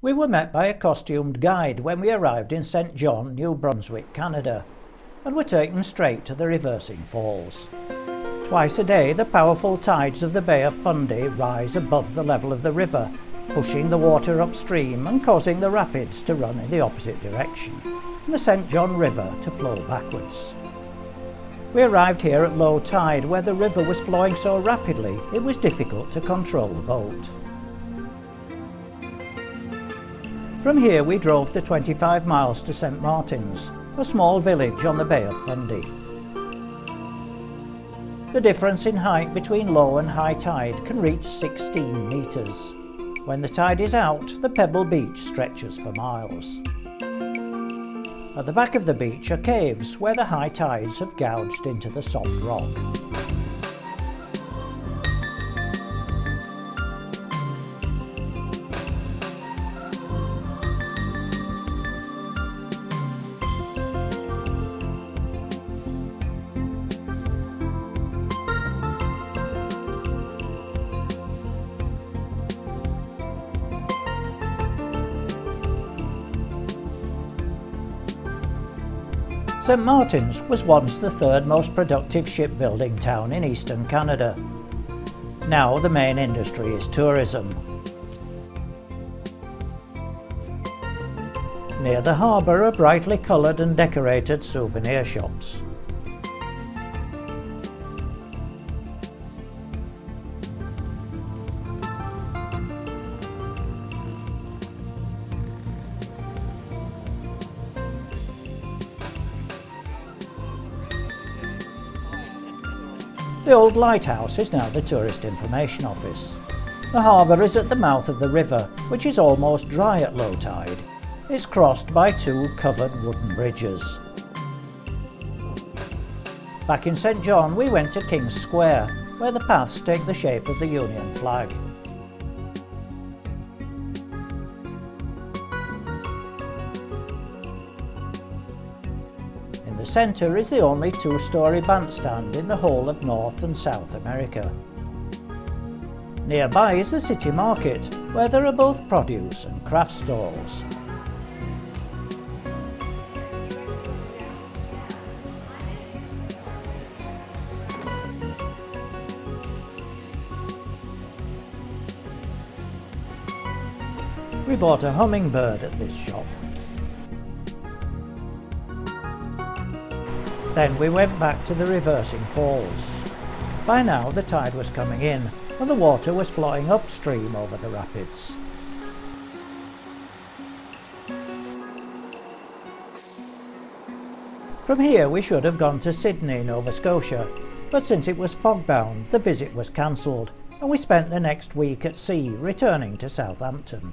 We were met by a costumed guide when we arrived in St. John, New Brunswick, Canada, and were taken straight to the reversing falls. Twice a day the powerful tides of the Bay of Fundy rise above the level of the river, pushing the water upstream and causing the rapids to run in the opposite direction, and the St. John River to flow backwards. We arrived here at low tide, where the river was flowing so rapidly it was difficult to control the boat. From here we drove the 25 miles to St. Martin's, a small village on the Bay of Fundy. The difference in height between low and high tide can reach 16 metres. When the tide is out, the pebble beach stretches for miles. At the back of the beach are caves where the high tides have gouged into the soft rock. St. Martin's was once the third most productive shipbuilding town in eastern Canada. Now the main industry is tourism. Near the harbour are brightly coloured and decorated souvenir shops. The old lighthouse is now the tourist information office. The harbour is at the mouth of the river, which is almost dry at low tide. It's crossed by two covered wooden bridges. Back in St. John we went to King's Square, where the paths take the shape of the Union flag. In the centre is the only two-storey bandstand in the whole of North and South America. Nearby is the city market, where there are both produce and craft stalls. We bought a hummingbird at this shop. Then we went back to the reversing falls. By now the tide was coming in and the water was flowing upstream over the rapids. From here we should have gone to Sydney, Nova Scotia, but since it was fog-bound the visit was cancelled and we spent the next week at sea returning to Southampton.